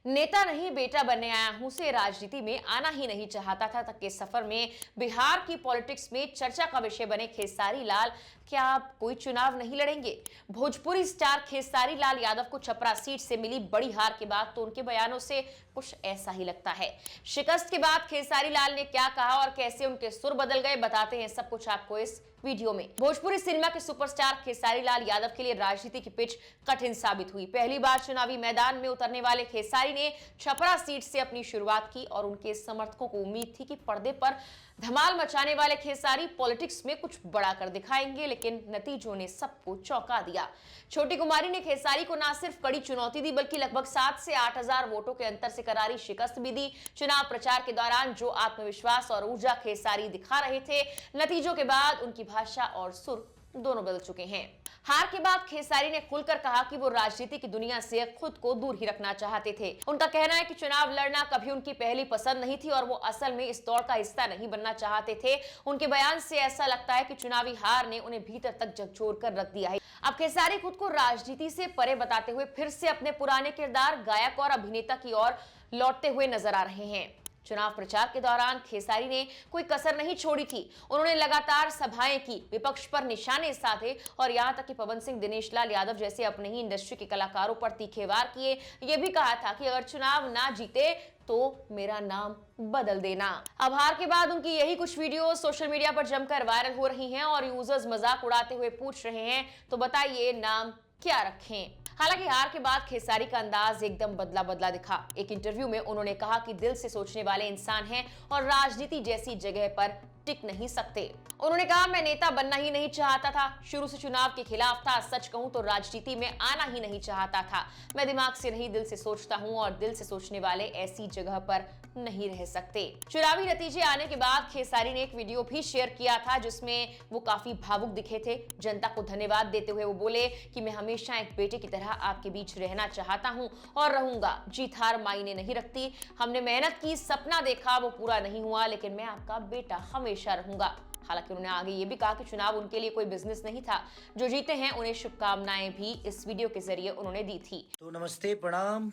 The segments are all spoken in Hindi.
नेता नहीं बेटा बनने आया हूं से राजनीति में आना ही नहीं चाहता था तक के सफर में बिहार की पॉलिटिक्स में चर्चा का विषय बने खेसारी लाल क्या आप कोई चुनाव नहीं लड़ेंगे? भोजपुरी स्टार खेसारी लाल यादव को छपरा सीट से मिली बड़ी हार के बाद तो उनके बयानों से कुछ ऐसा ही लगता है। शिकस्त के बाद खेसारी लाल ने क्या कहा और कैसे उनके सुर बदल गए, बताते हैं सब कुछ आपको इस वीडियो में। भोजपुरी सिनेमा के सुपरस्टार खेसारी लाल यादव के लिए राजनीति की पिच कठिन साबित हुई। पहली बार चुनावी मैदान में उतरने वाले खेसारी ने छपरा सीट से अपनी शुरुआत की और उनके समर्थकों को उम्मीद थी कि पर्दे पर धमाल मचाने वाले खेसारी पॉलिटिक्स में कुछ बड़ा कर दिखाएंगे, लेकिन नतीजों ने सबको चौंका दिया। छोटी कुमारी ने खेसारी को न सिर्फ कड़ी चुनौती दी बल्कि लगभग 7 से 8 हजार वोटों के अंतर से करारी शिकस्त भी दी। चुनाव प्रचार के दौरान जो आत्मविश्वास और ऊर्जा खेसारी दिखा रहे थे, नतीजों के बाद उनकी भाषा और सुर दोनों बदल चुके हैं। हार के बाद खेसारी ने खुलकर कहा कि वो राजनीति की दुनिया से खुद को दूर ही रखना चाहते थे। उनका कहना है कि चुनाव लड़ना कभी उनकी पहली पसंद नहीं थी और वो असल में इस दौड़ का हिस्सा नहीं बनना चाहते थे। उनके बयान से ऐसा लगता है कि चुनावी हार ने उन्हें भीतर तक झकझोर कर रख दिया है। अब खेसारी खुद को राजनीति से परे बताते हुए फिर से अपने पुराने किरदार गायक और अभिनेता की ओर लौटते हुए नजर आ रहे हैं। चुनाव प्रचार के दौरान खेसारी ने कोई कसर नहीं छोड़ी थी। उन्होंने लगातार सभाएं की, विपक्ष पर निशाने साधे और यहां तक कि पवन सिंह, दिनेश लाल यादव जैसे अपने ही इंडस्ट्री के कलाकारों पर तीखे वार किए। ये भी कहा था कि अगर चुनाव ना जीते तो मेरा नाम बदल देना। अब हार के बाद उनकी यही कुछ वीडियो सोशल मीडिया पर जमकर वायरल हो रही हैं और यूजर्स मजाक उड़ाते हुए पूछ रहे हैं, तो बताइए नाम क्या रखें? हालांकि हार के बाद खेसारी का अंदाज एकदम बदला बदला दिखा। एक इंटरव्यू में उन्होंने कहा कि दिल से सोचने वाले इंसान हैं और राजनीति जैसी जगह पर टिक नहीं सकते। उन्होंने कहा, मैं नेता बनना ही नहीं चाहता था, शुरू से चुनाव के खिलाफ था। सच कहूं तो राजनीति में आना ही नहीं चाहता था। मैं दिमाग से नहीं दिल से सोचता हूं और दिल से सोचने वाले ऐसी जगह पर नहीं रह सकते। चुनावी नतीजे आने के बाद खेसारी ने एक वीडियो भी शेयर किया था जिसमें वो काफी भावुक दिखे थे। जनता को धन्यवाद देते हुए वो बोले कि मैं हमेशा एक बेटे की तरह आपके बीच रहना चाहता हूं और रहूंगा। जीत हार मायने नहीं रखती। हमने मेहनत की, सपना देखा, वो पूरा नहीं हुआ, लेकिन मैं आपका बेटा हमेशा रहूंगा। हालांकि उन्होंने आगे ये भी कहा कि चुनाव उनके लिए कोई बिजनेस नहीं था। जो जीते हैं उन्हें शुभकामनाएं भी इस वीडियो के जरिए उन्होंने दी थी। तो नमस्ते, प्रणाम।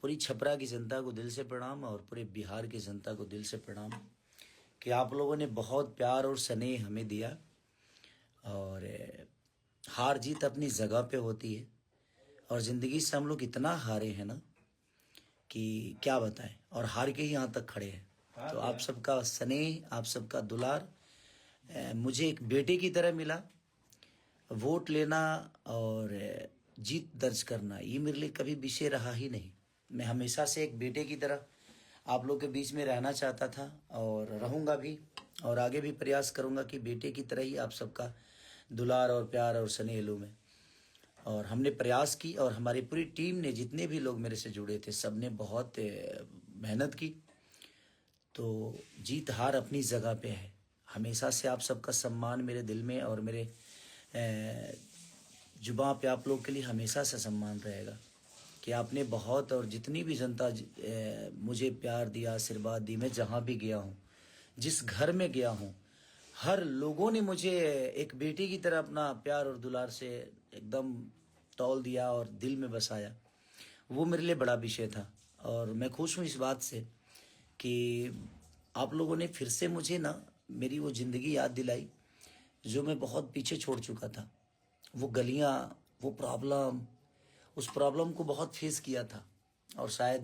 पूरी छपरा की जनता को दिल से प्रणाम और पूरे बिहार की जनता को दिल से प्रणाम कि आप लोगों ने बहुत प्यार और स्नेह हमें दिया। और हार जीत अपनी जगह पे होती है और ज़िंदगी से हम लोग इतना हारे हैं ना कि क्या बताएं, और हार के ही यहाँ तक खड़े हैं। तो आप सबका स्नेह, आप सबका दुलार मुझे एक बेटे की तरह मिला। वोट लेना और जीत दर्ज करना ये मेरे लिए कभी विषय रहा ही नहीं। मैं हमेशा से एक बेटे की तरह आप लोग के बीच में रहना चाहता था और रहूँगा भी, और आगे भी प्रयास करूँगा कि बेटे की तरह ही आप सबका दुलार और प्यार और स्नेह लूँ मैं। और हमने प्रयास की और हमारी पूरी टीम ने, जितने भी लोग मेरे से जुड़े थे, सब ने बहुत मेहनत की। तो जीत हार अपनी जगह पे है। हमेशा से आप सबका सम्मान मेरे दिल में और मेरे जुबां पे आप लोग के लिए हमेशा से सम्मान रहेगा कि आपने बहुत, और जितनी भी जनता मुझे प्यार दिया, आशीर्वाद दी, मैं जहाँ भी गया हूँ, जिस घर में गया हूँ, हर लोगों ने मुझे एक बेटे की तरह अपना प्यार और दुलार से एकदम तौल दिया और दिल में बसाया। वो मेरे लिए बड़ा विषय था और मैं खुश हूँ इस बात से कि आप लोगों ने फिर से मुझे ना मेरी वो ज़िंदगी याद दिलाई जो मैं बहुत पीछे छोड़ चुका था। वो गलियाँ, वो प्रॉब्लम, उस प्रॉब्लम को बहुत फेस किया था और शायद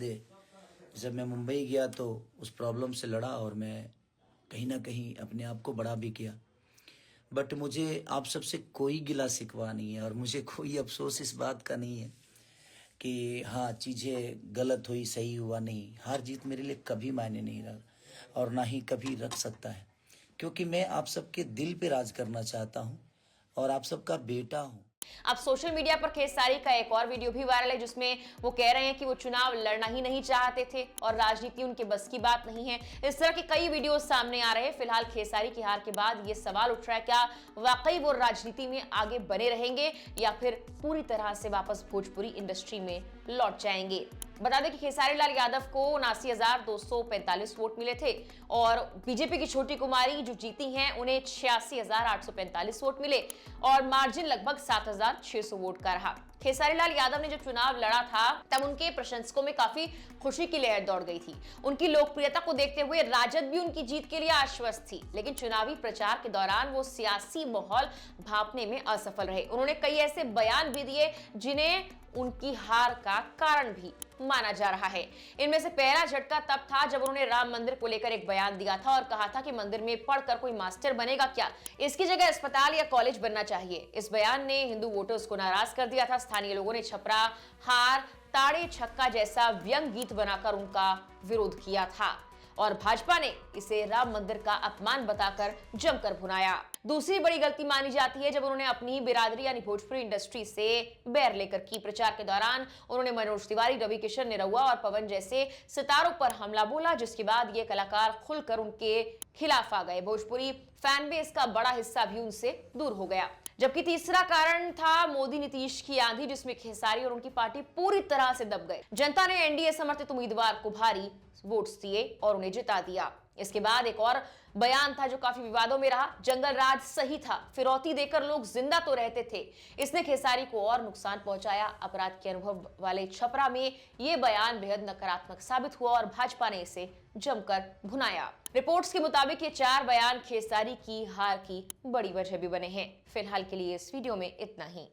जब मैं मुंबई गया तो उस प्रॉब्लम से लड़ा और मैं कहीं ना कहीं अपने आप को बड़ा भी किया। बट मुझे आप सबसे कोई गिला शिकवा नहीं है और मुझे कोई अफसोस इस बात का नहीं है कि हाँ चीज़ें गलत हुई, सही हुआ नहीं। हार जीत मेरे लिए कभी मायने नहीं रहा और ना ही कभी रख सकता है, क्योंकि मैं आप सबके दिल पे राज करना चाहता हूँ और आप सबका बेटा हूँ। अब सोशल मीडिया पर खेसारी का एक और वीडियो भी वायरल है जिसमें वो कह रहे हैं कि वो चुनाव लड़ना ही नहीं चाहते थे और राजनीति उनके बस की बात नहीं है। इस तरह के कई वीडियो सामने आ रहे हैं। फिलहाल खेसारी की हार के बाद ये सवाल उठ रहा है, क्या वाकई वो राजनीति में आगे बने रहेंगे या फिर पूरी तरह से वापस भोजपुरी इंडस्ट्री में लौट जाएंगे? बता दें कि खेसारी लाल यादव को 79,245 वोट मिले थे और बीजेपी की छोटी कुमारी जो जीती हैं उन्हें 86,845 वोट मिले और मार्जिन लगभग 7,600 वोट का रहा। खेसारी लाल यादव ने जब चुनाव लड़ा था तब उनके प्रशंसकों में काफी खुशी की लहर दौड़ गई थी। उनकी लोकप्रियता को देखते हुए राजद भी उनकी जीत के लिए आश्वस्त थी, लेकिन चुनावी प्रचार के दौरान वो सियासी माहौल भांपने में असफल रहे। उन्होंने कई ऐसे बयान भी दिए जिन्हें उनकी हार का कारण भी माना जा रहा है। इनमें से पहला झटका तब था जब उन्होंने राम मंदिर को लेकर एक बयान दिया था और कहा था कि मंदिर में पढ़कर कोई मास्टर बनेगा क्या, इसकी जगह अस्पताल या कॉलेज बनना चाहिए। इस बयान ने हिंदू वोटर्स को नाराज कर दिया था। स्थानीय लोगों ने छपरा, हार, ताड़े छक्का जैसा व्यंग गीत बनाकर उनका विरोध किया था और भाजपा ने इसे राम मंदिर का अपमान बताकर जमकर भुनाया। दूसरी बड़ी गलती मानी जाती है जब उन्होंने अपनी बिरादरी यानी भोजपुरी इंडस्ट्री से बैर लेकर की। प्रचार के दौरान उन्होंने मनोज तिवारी, रवि किशन, निरहुआ और पवन जैसे सितारों पर हमला बोला, जिसके बाद ये कलाकार खुलकर उनके खिलाफ आ गए। भोजपुरी फैन बेस का बड़ा हिस्सा भी उनसे दूर हो गया। जबकि तीसरा कारण था मोदी नीतीश की आंधी, जिसमें खेसारी और उनकी पार्टी पूरी तरह से दब गए। जनता ने एनडीए समर्थित उम्मीदवार को भारी वोट्स दिए और उन्हें जिता दिया। इसके बाद एक और बयान था जो काफी विवादों में रहा। जंगल राज सही था, फिरौती देकर लोग जिंदा तो रहते थे। इसने खेसारी को और नुकसान पहुंचाया। अपराध के अनुभव वाले छपरा में यह बयान बेहद नकारात्मक साबित हुआ और भाजपा ने इसे जमकर भुनाया। रिपोर्ट्स के मुताबिक ये 4 बयान खेसारी की हार की बड़ी वजह भी बने हैं। फिलहाल के लिए इस वीडियो में इतना ही।